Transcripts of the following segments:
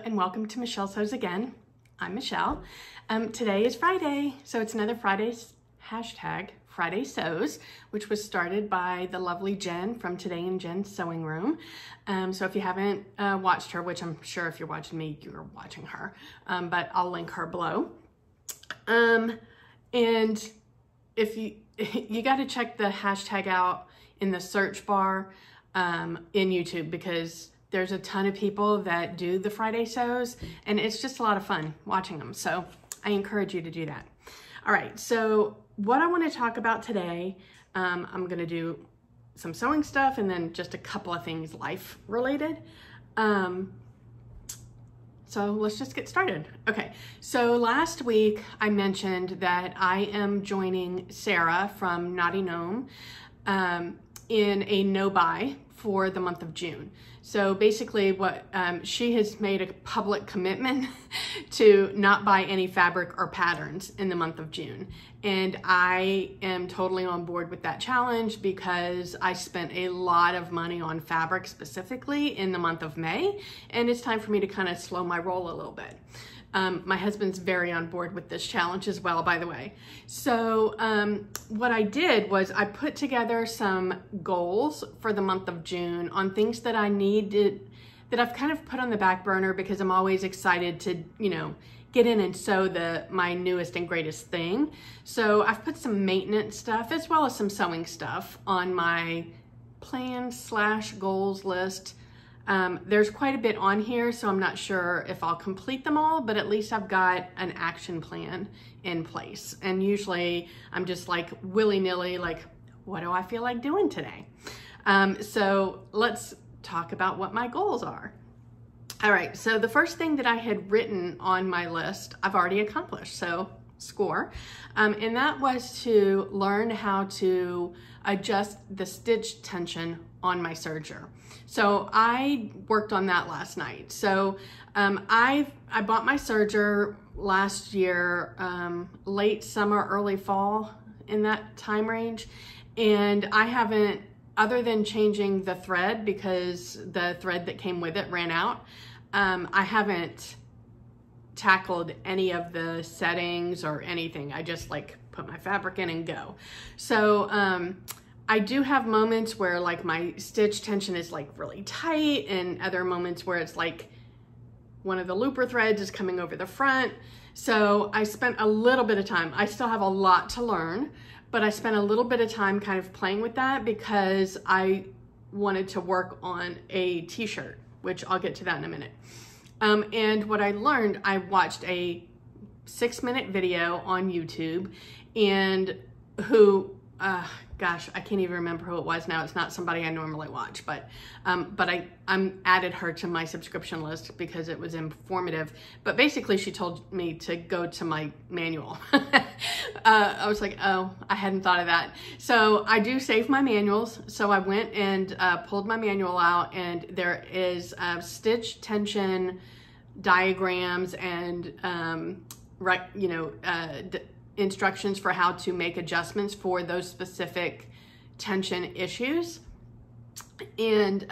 and welcome to Michelle Sews Again. I'm Michelle. Today is Friday, so it's another Friday's hashtag Friday Sews, which was started by the lovely Jen from Today in Jen's Sewing Room. So if you haven't watched her, which I'm sure if you're watching me, you're watching her, but I'll link her below. And if you got to check the hashtag out in the search bar in YouTube, because there's a ton of people that do the Friday sews and it's just a lot of fun watching them. So I encourage you to do that. All right, so what I want to talk about today, I'm going to do some sewing stuff and then just a couple of things life related. So let's just get started. Okay, so last week I mentioned that I am joining Sarah from Naughty Gnome in a no-buy for the month of June. So basically what she has made a public commitment to not buy any fabric or patterns in the month of June. And I am totally on board with that challenge because I spent a lot of money on fabric specifically in the month of May, and it's time for me to kind of slow my roll a little bit. My husband's very on board with this challenge as well, by the way. So what I did was I put together some goals for the month of June on things that I needed, that I've kind of put on the back burner because I'm always excited to, you know, get in and sew my newest and greatest thing. So I've put some maintenance stuff as well as some sewing stuff on my plans/goals list. There's quite a bit on here, so I'm not sure if I'll complete them all, but at least I've got an action plan in place. And usually I'm just like willy-nilly, like, what do I feel like doing today? So let's talk about what my goals are. All right, so the first thing that I had written on my list, I've already accomplished, so score. And that was to learn how to adjust the stitch tension on my serger. So I worked on that last night. So I bought my serger last year, late summer, early fall, in that time range. And I haven't, other than changing the thread because the thread that came with it ran out, I haven't tackled any of the settings or anything. I just like put my fabric in and go. So I do have moments where like my stitch tension is like really tight, and other moments where it's like one of the looper threads is coming over the front. So I spent a little bit of time. I still have a lot to learn, but I spent a little bit of time kind of playing with that because I wanted to work on a t-shirt, which I'll get to that in a minute. And what I learned, I watched a 6-minute video on YouTube, and gosh, I can't even remember who it was now. It's not somebody I normally watch, but I'm added her to my subscription list because it was informative. But basically she told me to go to my manual. I was like, oh, I hadn't thought of that. So I do save my manuals. So I went and pulled my manual out, and there is stitch tension diagrams and instructions for how to make adjustments for those specific tension issues. And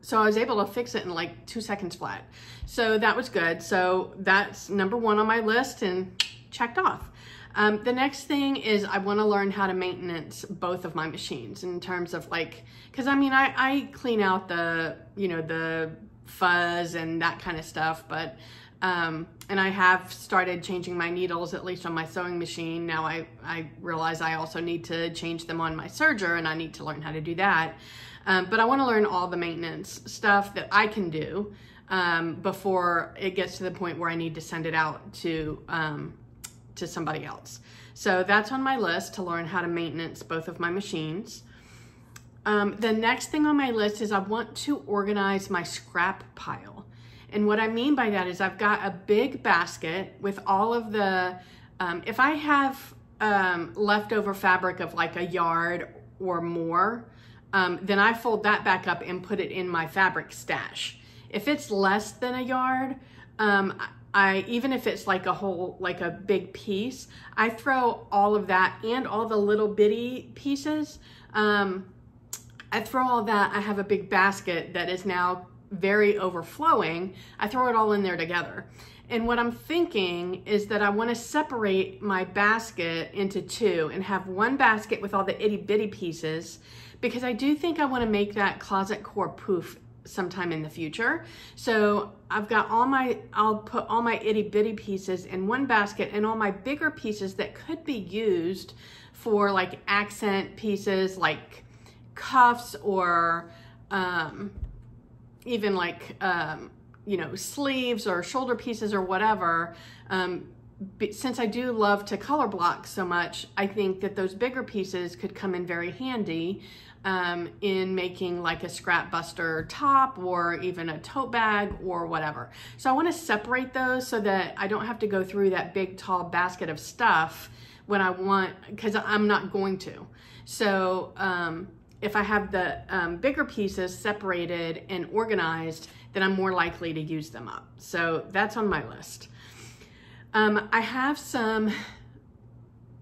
so I was able to fix it in like 2 seconds flat. So that was good. So that's number one on my list and checked off. The next thing is I want to learn how to maintenance both of my machines in terms of like, because I mean, I clean out the fuzz and that kind of stuff, but and I have started changing my needles, at least on my sewing machine. Now I realize I also need to change them on my serger, and I need to learn how to do that. But I want to learn all the maintenance stuff that I can do before it gets to the point where I need to send it out to somebody else. So that's on my list, to learn how to maintenance both of my machines. The next thing on my list is I want to organize my scrap pile. And what I mean by that is I've got a big basket with all of the, if I have leftover fabric of like a yard or more, then I fold that back up and put it in my fabric stash. If it's less than a yard, even if it's like a whole, like a big piece, I throw all of that and all the little bitty pieces. I throw all that, I have a big basket that is now very overflowing, I throw it all in there together. And what I'm thinking is that I want to separate my basket into two and have one basket with all the itty bitty pieces, because I do think I want to make that closet core poof sometime in the future. So I've got I'll put all my itty bitty pieces in one basket, and all my bigger pieces that could be used for like accent pieces like cuffs or even like you know, sleeves or shoulder pieces or whatever. Since I do love to color block so much, I think that those bigger pieces could come in very handy in making like a scrap buster top or even a tote bag or whatever. So I want to separate those so that I don't have to go through that big tall basket of stuff when I want, because I'm not going to. So if I have the bigger pieces separated and organized, then I'm more likely to use them up. So that's on my list. I have some,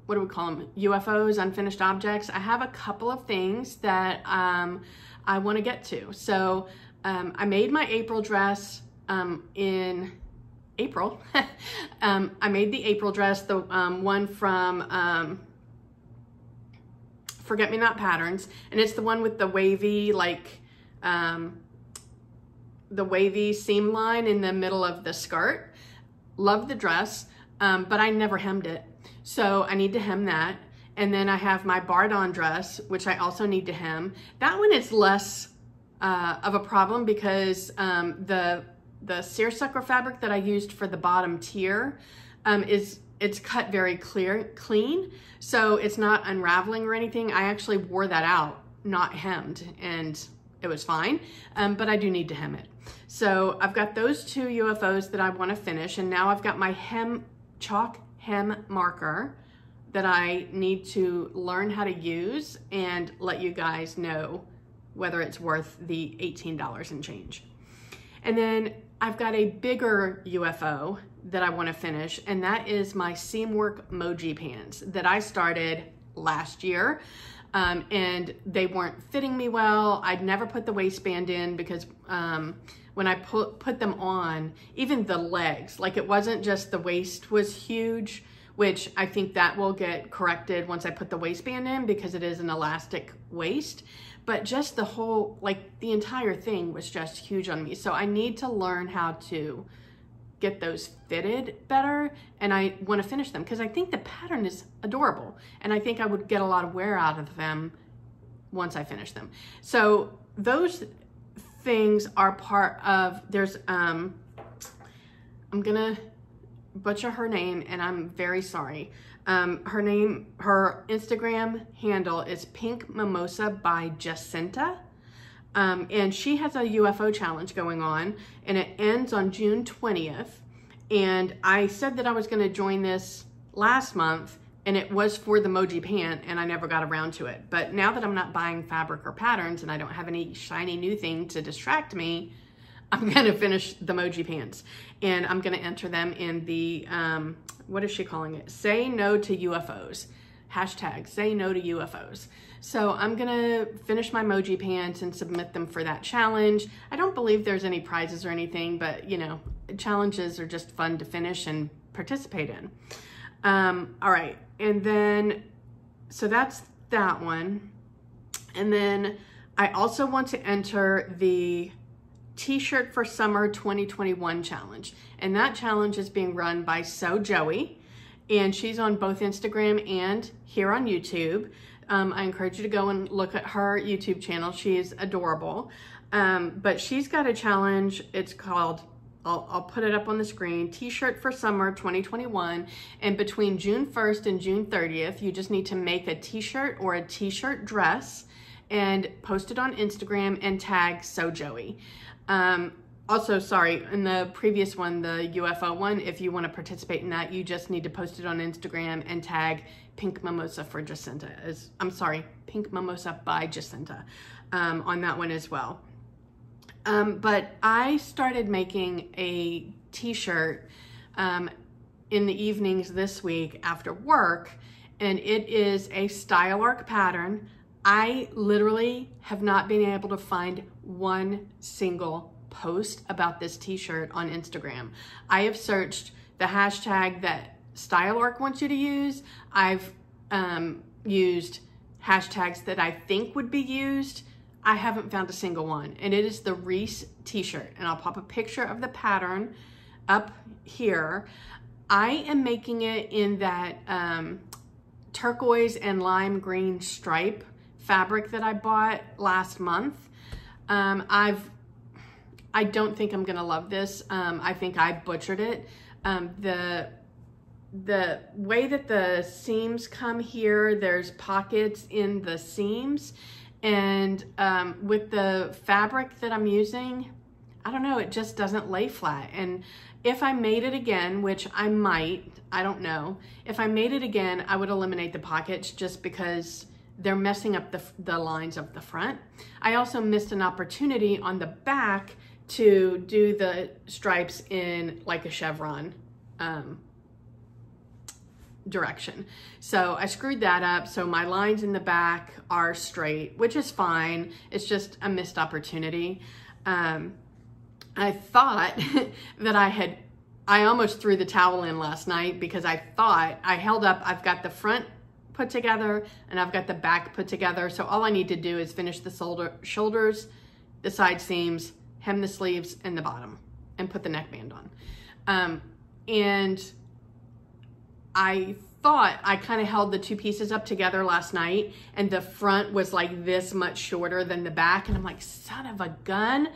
what do we call them? UFOs, unfinished objects. I have a couple of things that I want to get to. So I made my April dress in April. I made the April dress, the one from Forget Me Not Patterns, and it's the one with the wavy, like the wavy seam line in the middle of the skirt. Love the dress, but I never hemmed it. So I need to hem that. And then I have my Bardon dress, which I also need to hem. That one is less of a problem because the seersucker fabric that I used for the bottom tier it's cut very clean. So it's not unraveling or anything. I actually wore that out, not hemmed, and it was fine, but I do need to hem it. So I've got those two UFOs that I want to finish, and now I've got my chalk hem marker that I need to learn how to use and let you guys know whether it's worth the $18 and change. And then I've got a bigger UFO that I want to finish, and that is my seamwork moji pants that I started last year. And they weren't fitting me well. I'd never put the waistband in because when I put them on, even the legs, like it wasn't just the waist was huge, which I think that will get corrected once I put the waistband in because it is an elastic waist, but just the whole, like the entire thing was just huge on me. So I need to learn how to get those fitted better, and I want to finish them because I think the pattern is adorable, and I think I would get a lot of wear out of them once I finish them. So those things are part of, there's I'm gonna butcher her name and I'm very sorry. Her Instagram handle is Pink Mimosa by Jacinta. And she has a UFO challenge going on, and it ends on June 20th. And I said that I was going to join this last month, and it was for the Moji pant, and I never got around to it. But now that I'm not buying fabric or patterns, and I don't have any shiny new thing to distract me, I'm going to finish the Moji pants. And I'm going to enter them in the, what is she calling it? Say No to UFOs. Hashtag Say No to UFOs. So I'm gonna finish my Moji pants and submit them for that challenge. I don't believe there's any prizes or anything, but you know, challenges are just fun to finish and participate in. All right, and then, so that's that one. And then I also want to enter the T-shirt for summer 2021 challenge. And that challenge is being run by So Joey, and she's on both Instagram and here on YouTube. I encourage you to go and look at her YouTube channel. She is adorable. But she's got a challenge. It's called, I'll put it up on the screen, T-shirt for summer 2021. And between June 1st and June 30th, you just need to make a T-shirt or a T-shirt dress and post it on Instagram and tag So Joey. Also, sorry, in the previous one, the UFO one, if you want to participate in that, you just need to post it on Instagram and tag Pink Mimosa for Jacinta. Pink Mimosa by Jacinta on that one as well. But I started making a T-shirt in the evenings this week after work, and it is a style arc pattern. I literally have not been able to find one single post about this t-shirt on Instagram. I have searched the hashtag that Style Arc wants you to use. I've used hashtags that I think would be used. I haven't found a single one, and it is the Reese t-shirt, and I'll pop a picture of the pattern up here. I am making it in that turquoise and lime green stripe fabric that I bought last month. I don't think I'm gonna love this. I think I butchered it. The way that the seams come here, there's pockets in the seams, and with the fabric that I'm using, I don't know, it just doesn't lay flat. And if I made it again, which I might, I don't know, if I made it again, I would eliminate the pockets just because they're messing up the lines of the front. I also missed an opportunity on the back to do the stripes in like a chevron direction. So I screwed that up. So my lines in the back are straight, which is fine. It's just a missed opportunity. I thought that I almost threw the towel in last night because I thought I held up, I've got the front put together and I've got the back put together. So all I need to do is finish the shoulders, the side seams, hem the sleeves and the bottom, and put the neckband on. And I thought I kind of held the two pieces up together last night, and the front was like this much shorter than the back. And I'm like, son of a gun,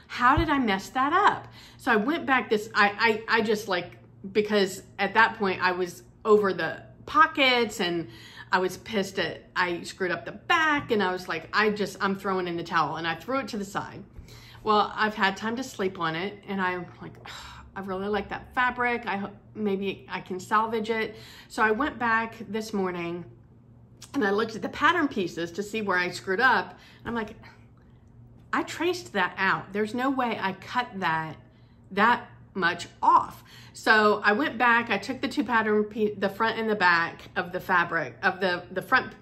how did I mess that up? So I went back I just like, because at that point I was over the pockets and I was pissed I screwed up the back, and I was like, I'm throwing in the towel, and I threw it to the side. Well, I've had time to sleep on it, and I'm like, I really like that fabric. I hope maybe I can salvage it. So I went back this morning and I looked at the pattern pieces to see where I screwed up. And I'm like, I traced that out. There's no way I cut that much off. So I went back, I took the two pattern the front and the back of the fabric, of the front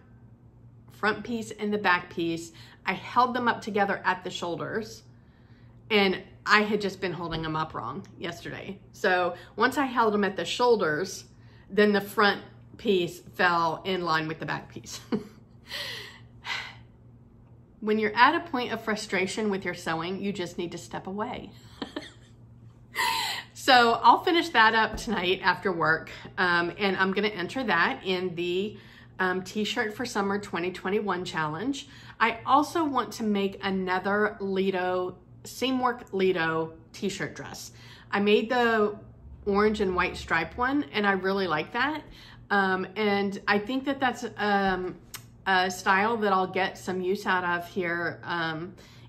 piece and the back piece. I held them up together at the shoulders, and I had just been holding them up wrong yesterday. So once I held them at the shoulders, then the front piece fell in line with the back piece. When you're at a point of frustration with your sewing, you just need to step away. So I'll finish that up tonight after work, and I'm gonna enter that in the t-shirt for summer 2021 challenge. I also want to make another Lido, seamwork Lido t-shirt dress. I made the orange and white stripe one, and I really like that. And I think that that's a style that I'll get some use out of here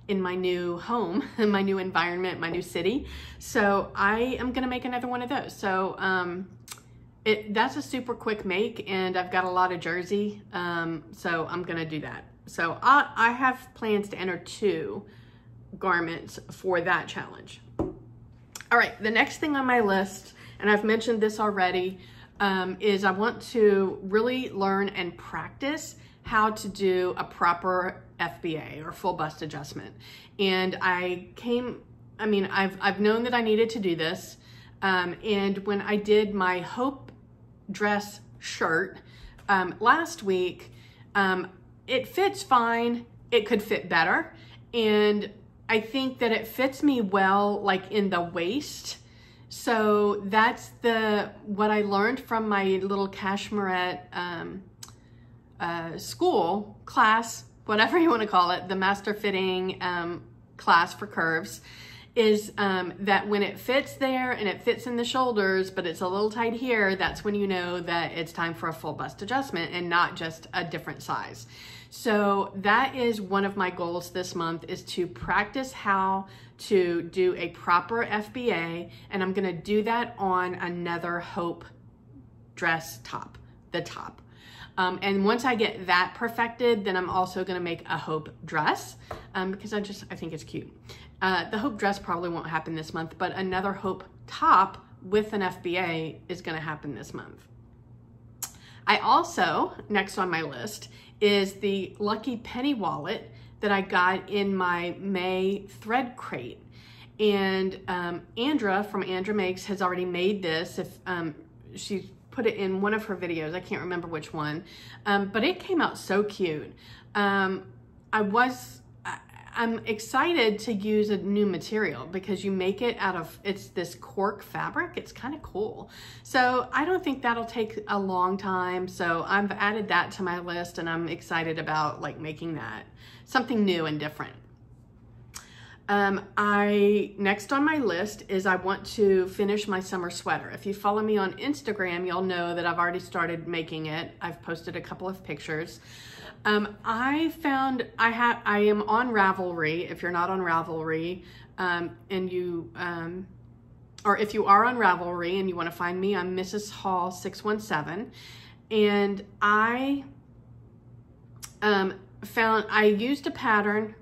in my new home, in my new environment, my new city. So I am gonna make another one of those. So that's a super quick make, and I've got a lot of jersey, so I'm gonna do that. So I have plans to enter 2 garments for that challenge. All right, the next thing on my list, and I've mentioned this already, is I want to really learn and practice how to do a proper FBA or full bust adjustment. And I've known that I needed to do this. And when I did my Hope dress shirt last week, it fits fine. It could fit better. And I think that it fits me well, like in the waist. So that's what I learned from my little cashmerette school class, whatever you want to call it, the master fitting class for curves, is that when it fits there and it fits in the shoulders, but it's a little tight here, that's when you know that it's time for a full bust adjustment and not just a different size. So that is one of my goals this month, is to practice how to do a proper FBA, and I'm gonna do that on another Hope dress top, the top. And once I get that perfected, then I'm also gonna make a Hope dress because I think it's cute. The Hope dress probably won't happen this month, but another Hope top with an FBA is gonna happen this month. I also, next on my list, is the Lucky Penny wallet that I got in my May thread crate. And Andra from Andra Makes has already made this. If she put it in one of her videos, I can't remember which one, but it came out so cute. I'm excited to use a new material because you make it out of, it's this cork fabric. It's kind of cool. So I don't think that'll take a long time. So I've added that to my list, and I'm excited about like making that something new and different. Next on my list is I want to finish my summer sweater. If you follow me on Instagram, you'll know that I've already started making it. I've posted a couple of pictures. I am on Ravelry. If you're not on Ravelry, or if you are on Ravelry and you want to find me, I'm Mrs. Hall 617. And I used a pattern.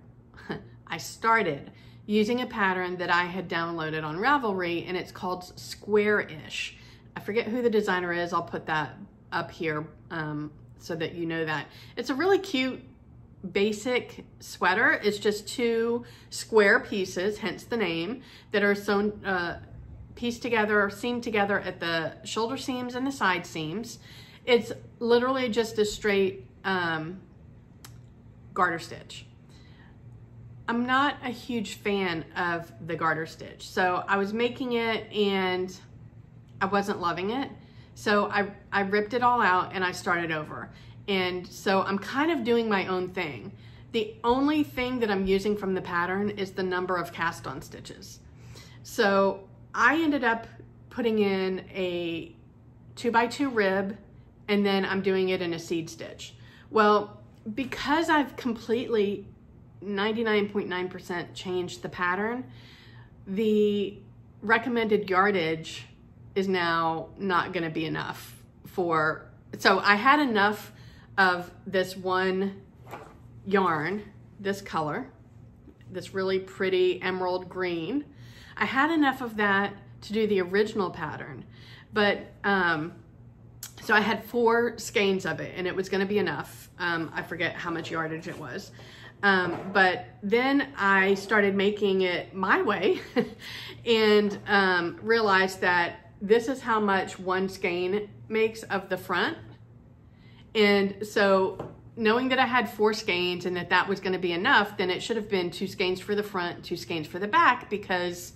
I started using a pattern that I had downloaded on Ravelry, and it's called Square-ish. I forget who the designer is. I'll put that up here so that you know that. It's a really cute, basic sweater. It's just 2 square pieces, hence the name, that are sewn, pieced together or seamed together at the shoulder seams and the side seams. It's literally just a straight garter stitch. I'm not a huge fan of the garter stitch. So I was making it and I wasn't loving it. So I ripped it all out and I started over. And so I'm kind of doing my own thing. The only thing that I'm using from the pattern is the number of cast on stitches. So I ended up putting in a 2x2 rib, and then I'm doing it in a seed stitch. Well, because I've completely 99.9% changed the pattern, the recommended yardage is now not going to be enough for, so I had enough of this one yarn, this color, this really pretty emerald green. I had enough of that to do the original pattern, but so I had 4 skeins of it and it was going to be enough. I forget how much yardage it was. But then I started making it my way and realized that this is how much 1 skein makes of the front. And so knowing that I had 4 skeins and that was going to be enough, then it should have been 2 skeins for the front, 2 skeins for the back, because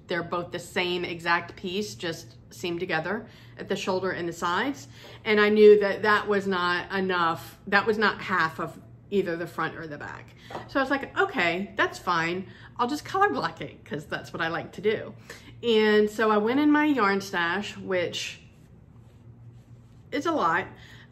they're both the same exact piece, just seamed together at the shoulder and the sides. And I knew that that was not enough. That was not half of either the front or the back. So I was like, okay, that's fine. I'll just color block it because that's what I like to do. And so I went in my yarn stash, which is a lot.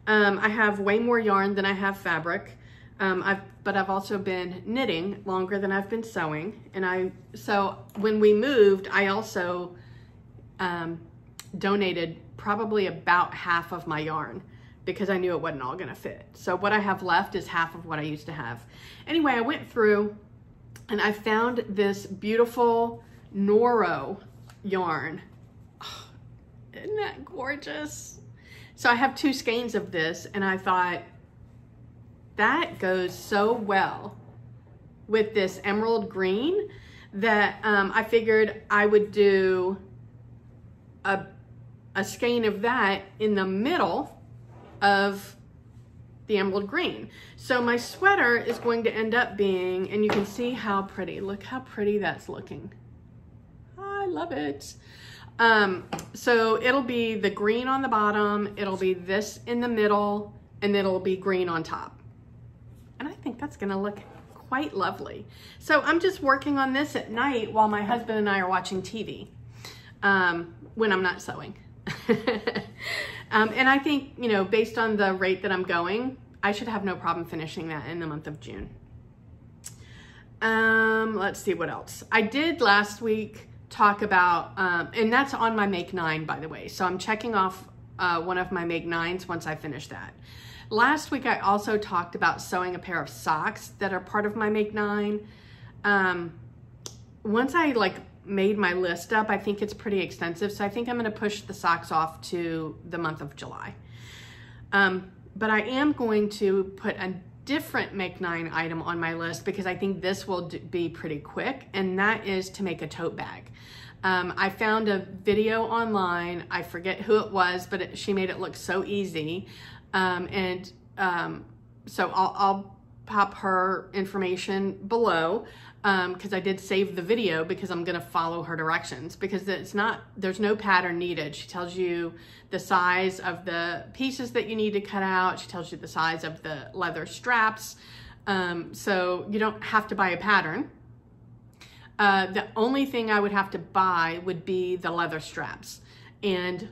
I have way more yarn than I have fabric. But I've also been knitting longer than I've been sewing. And so when we moved, I also donated probably about half of my yarn because I knew it wasn't all gonna fit. So what I have left is half of what I used to have. Anyway, I went through and I found this beautiful Noro yarn. Oh, isn't that gorgeous? So I have 2 skeins of this and I thought, that goes so well with this emerald green that I figured I would do a skein of that in the middle of the emerald green. So my sweater is going to end up being, and you can see how pretty, look how pretty that's looking. I love it. So it'll be the green on the bottom, it'll be this in the middle, and it'll be green on top. And I think that's gonna look quite lovely. So I'm just working on this at night while my husband and I are watching TV, when I'm not sewing. And I think, you know, based on the rate that I'm going, I should have no problem finishing that in the month of June. Let's see what else. I did last week talk about, and that's on my Make 9, by the way. So I'm checking off one of my Make 9s once I finish that. Last week, I also talked about sewing a pair of socks that are part of my Make 9. Once I made my list up, I think it's pretty extensive. So I think I'm gonna push the socks off to the month of July. But I am going to put different make 9 item on my list because I think this will be pretty quick, and that is to make a tote bag. I found a video online, I forget who it was, but she made it look so easy. So I'll pop her information below because I did save the video because I'm gonna follow her directions, because there's no pattern needed. She tells you the size of the pieces that you need to cut out. She tells you the size of the leather straps. So you don't have to buy a pattern. The only thing I would have to buy would be the leather straps. And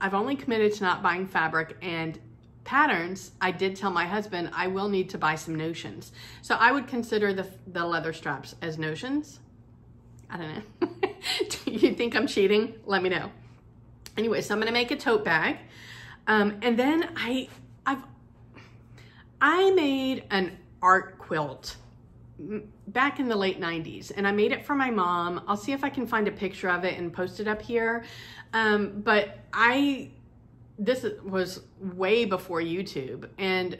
I've only committed to not buying fabric and patterns. I did tell my husband I will need to buy some notions. So I would consider the leather straps as notions. I don't know. Do you think I'm cheating? Let me know. Anyway, so I'm gonna make a tote bag. And then I made an art quilt back in the late 90s, and I made it for my mom. I'll see if I can find a picture of it and post it up here. But this was way before YouTube, and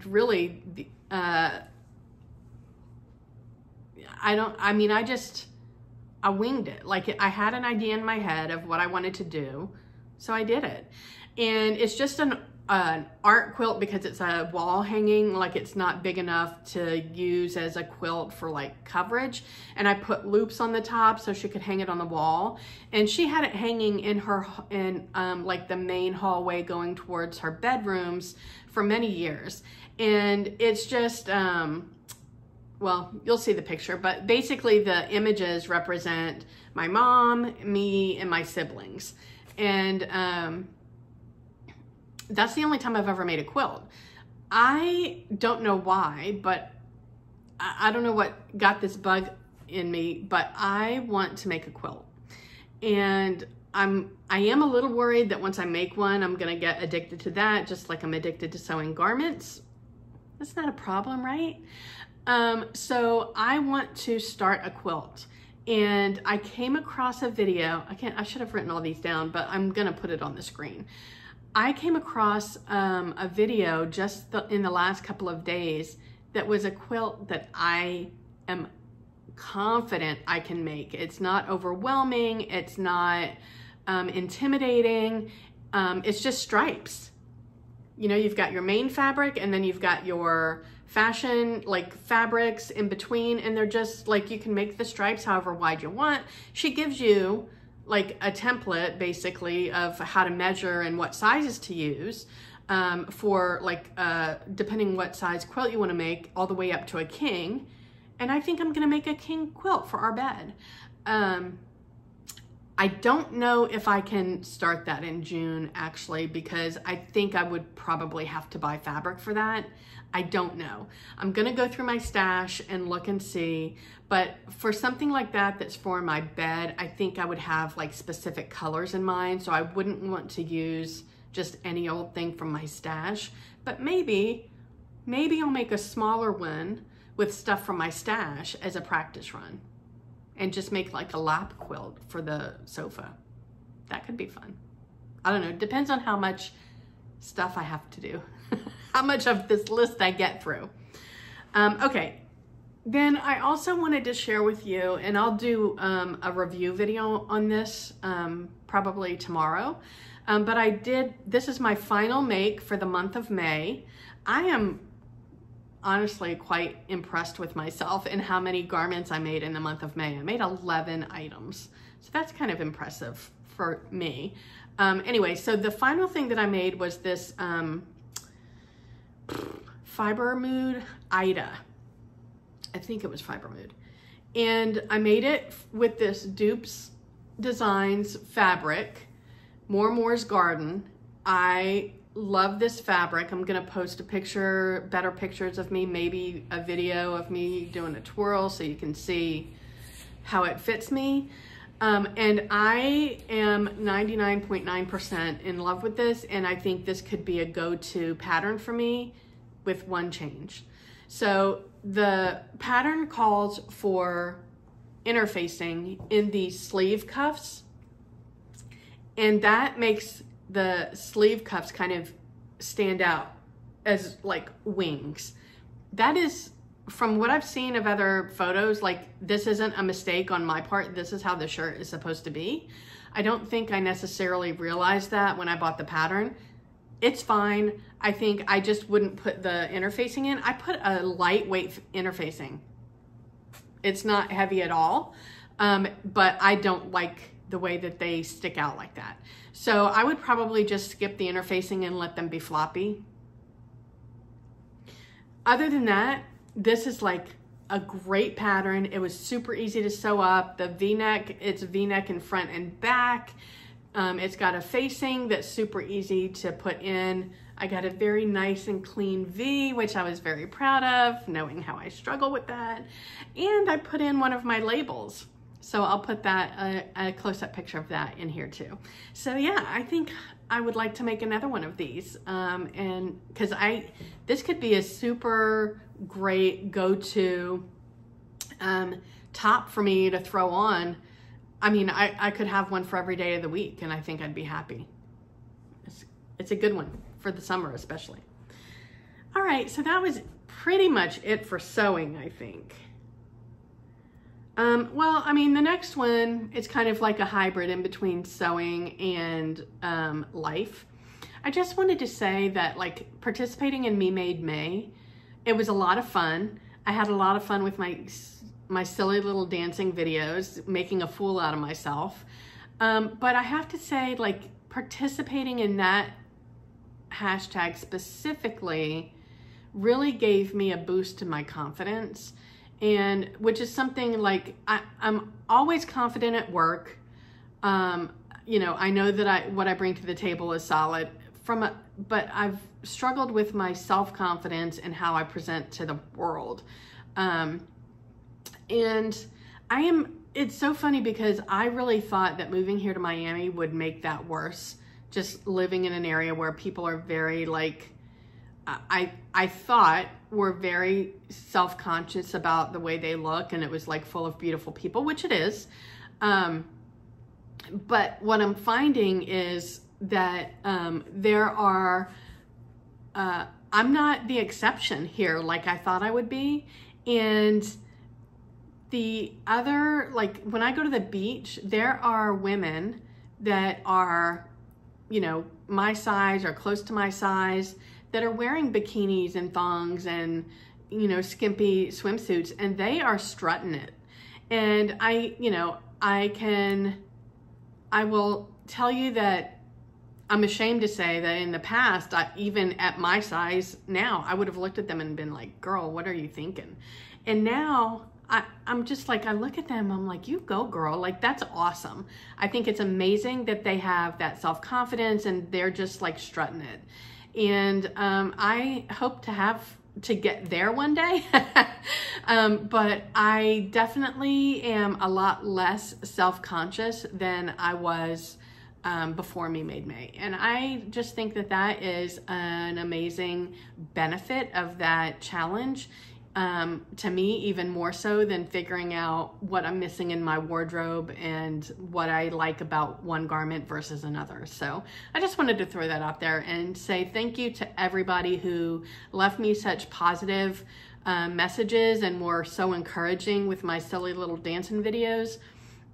really, I winged it. Like, I had an idea in my head of what I wanted to do, so I did it. And it's just an art quilt because it's a wall hanging, like it's not big enough to use as a quilt for like coverage. And I put loops on the top so she could hang it on the wall. And she had it hanging in like the main hallway going towards her bedrooms for many years. And it's just, well, you'll see the picture, but basically the images represent my mom, me, and my siblings. And that's the only time I've ever made a quilt. I don't know why, but I don't know what got this bug in me, but I want to make a quilt. And I am a little worried that once I make one, I'm gonna get addicted to that, just like I'm addicted to sewing garments. That's not a problem, right? So I want to start a quilt. And I came across a video. I should have written all these down, but I'm gonna put it on the screen. I came across a video just in the last couple of days that was a quilt that I am confident I can make. It's not overwhelming. It's not intimidating. It's just stripes. You know, you've got your main fabric and then you've got your fashion like fabrics in between, and they're just like, you can make the stripes however wide you want. She gives you like a template basically of how to measure and what sizes to use for like, depending what size quilt you want to make, all the way up to a king. And I think I'm gonna make a king quilt for our bed. I don't know if I can start that in June actually, because I think I would probably have to buy fabric for that. I don't know. I'm gonna go through my stash and look and see, but for something like that that's for my bed, I think I would have like specific colors in mind, so I wouldn't want to use just any old thing from my stash. But maybe I'll make a smaller one with stuff from my stash as a practice run and just make like a lap quilt for the sofa. That could be fun. I don't know, depends on how much stuff I have to do. How much of this list I get through. Okay, then I also wanted to share with you, and I'll do a review video on this probably tomorrow, but this is my final make for the month of May. I am honestly quite impressed with myself and how many garments I made in the month of May. I made 11 items, so that's kind of impressive for me. Anyway, so the final thing that I made was this Fiber Mood Ida. I think it was Fiber Mood. And I made it with this Dupes Designs fabric, Moore's Garden. I love this fabric. I'm gonna post better pictures of me, maybe a video of me doing a twirl so you can see how it fits me. And I am 99.9% in love with this, and I think this could be a go-to pattern for me with one change. So the pattern calls for interfacing in these sleeve cuffs, and that makes the sleeve cuffs kind of stand out as like wings. That is, from what I've seen of other photos, like this isn't a mistake on my part. This is how the shirt is supposed to be. I don't think I necessarily realized that when I bought the pattern. It's fine. I think I just wouldn't put the interfacing in. I put a lightweight interfacing. It's not heavy at all, but I don't like the way that they stick out like that. So I would probably just skip the interfacing and let them be floppy. Other than that, this is like a great pattern. It was super easy to sew up. The V-neck, it's V-neck in front and back. It's got a facing that's super easy to put in. I got a very nice and clean V, which I was very proud of, knowing how I struggle with that. And I put in one of my labels. So I'll put that, a close-up picture of that in here too. So yeah, I think I would like to make another one of these. And because this could be a super great go-to top for me to throw on. I mean, I could have one for every day of the week and I think I'd be happy. It's a good one for the summer especially. All right, so that was pretty much it for sewing, I think. Well, I mean, the next one, it's kind of like a hybrid in between sewing and life. I just wanted to say that like participating in Me Made May, it was a lot of fun. I had a lot of fun with my silly little dancing videos, making a fool out of myself. But I have to say, like, participating in that hashtag specifically really gave me a boost to my confidence. And which is something like, I'm always confident at work. You know, I know that what I bring to the table is solid but I've struggled with my self-confidence and how I present to the world. And it's so funny because I really thought that moving here to Miami would make that worse. Just living in an area where people are very like, I thought were very self-conscious about the way they look, and it was like full of beautiful people, which it is. But what I'm finding is that there are, I'm not the exception here like I thought I would be. And the other, like when I go to the beach, there are women that are, you know, my size or close to my size that are wearing bikinis and thongs and, you know, skimpy swimsuits, and they are strutting it. And I will tell you that I'm ashamed to say that in the past, even at my size now, I would have looked at them and been like, girl, what are you thinking? And now I'm just like, I look at them, I'm like, you go girl, like that's awesome. I think it's amazing that they have that self-confidence and they're just like strutting it. And I hope to get there one day. But I definitely am a lot less self-conscious than I was before Me Made May. And I just think that that is an amazing benefit of that challenge. To me, even more so than figuring out what I'm missing in my wardrobe and what I like about one garment versus another. So I just wanted to throw that out there and say thank you to everybody who left me such positive messages and were so encouraging with my silly little dancing videos.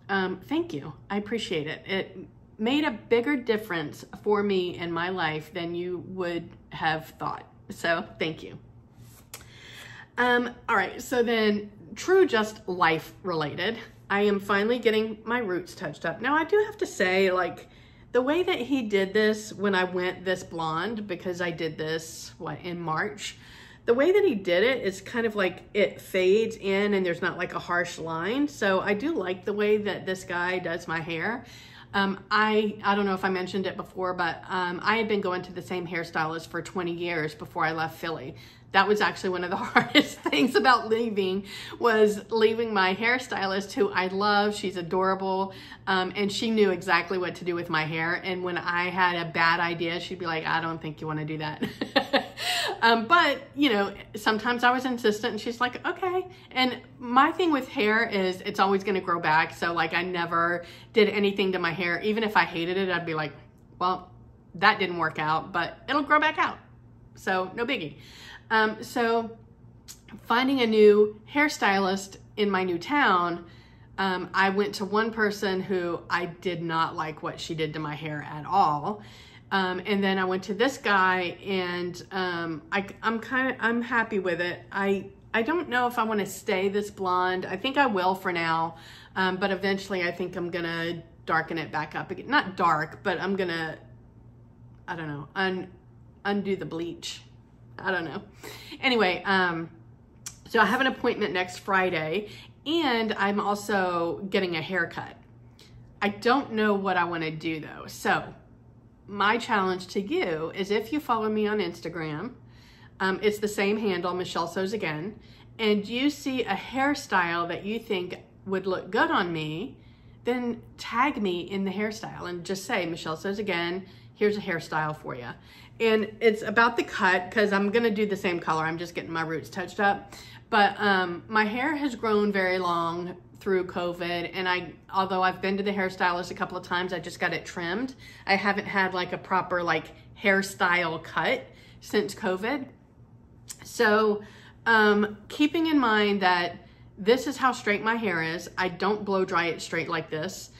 Thank you. I appreciate it. It made a bigger difference for me in my life than you would have thought. So thank you. All right, so then true just life related, I am finally getting my roots touched up. Now I do have to say, like, the way that he did this when I went this blonde, because I did this, in March, the way that he did it is kind of like it fades in and there's not like a harsh line. So I do like the way that this guy does my hair. I don't know if I mentioned it before, but I had been going to the same hairstylist for 20 years before I left Philly. That was actually one of the hardest things about leaving, was leaving my hairstylist, who I love. She's adorable, and she knew exactly what to do with my hair. And when I had a bad idea, she'd be like, I don't think you want to do that. But, you know, sometimes I was insistent and she's like, okay. And my thing with hair is it's always going to grow back. So like I never did anything to my hair. Even if I hated it, I'd be like, well, that didn't work out, but it'll grow back out. So no biggie. So finding a new hairstylist in my new town, I went to one person who I did not like what she did to my hair at all. And then I went to this guy, and I'm happy with it. I don't know if I want to stay this blonde. I think I will for now, but eventually I think I'm gonna darken it back up again. Not dark, but I'm gonna, I don't know, undo the bleach. I don't know. Anyway, so I have an appointment next Friday, and I'm also getting a haircut. I don't know what I want to do though. So my challenge to you is, if you follow me on Instagram, it's the same handle, Michelle Sews Again, and you see a hairstyle that you think would look good on me, then tag me in the hairstyle and just say, Michelle Sews Again, here's a hairstyle for you. And it's about the cut, because I'm gonna do the same color. I'm just getting my roots touched up. But my hair has grown very long through COVID, and although I've been to the hairstylist a couple of times, I just got it trimmed. I haven't had like a proper like hairstyle cut since COVID. So keeping in mind that this is how straight my hair is, I don't blow dry it straight like this.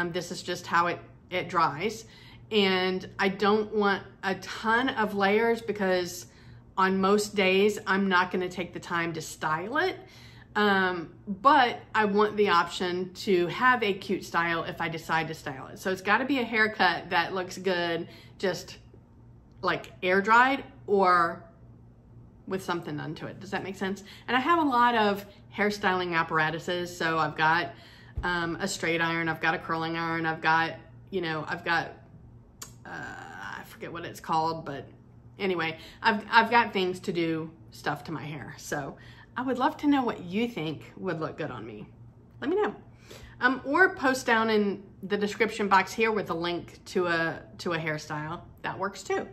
This is just how it dries. And I don't want a ton of layers, because on most days I'm not going to take the time to style it. But I want the option to have a cute style if I decide to style it. So it's got to be a haircut that looks good, just like air dried or with something done to it. Does that make sense? And I have a lot of hairstyling apparatuses. So I've got a straight iron, I've got a curling iron, I've got, I forget what it's called, but anyway, I've got things to do stuff to my hair. So I would love to know what you think would look good on me. Let me know. Or post down in the description box here with a link to a hairstyle. That works too.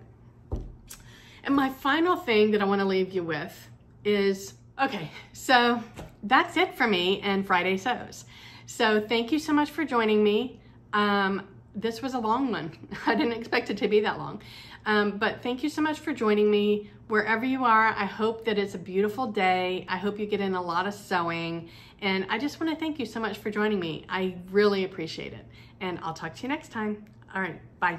And my final thing that I want to leave you with is, okay, so that's it for me and Friday Sews. So thank you so much for joining me. This was a long one. I didn't expect it to be that long. But thank you so much for joining me. Wherever you are, I hope that it's a beautiful day. I hope you get in a lot of sewing. And I just want to thank you so much for joining me. I really appreciate it. And I'll talk to you next time. All right, bye.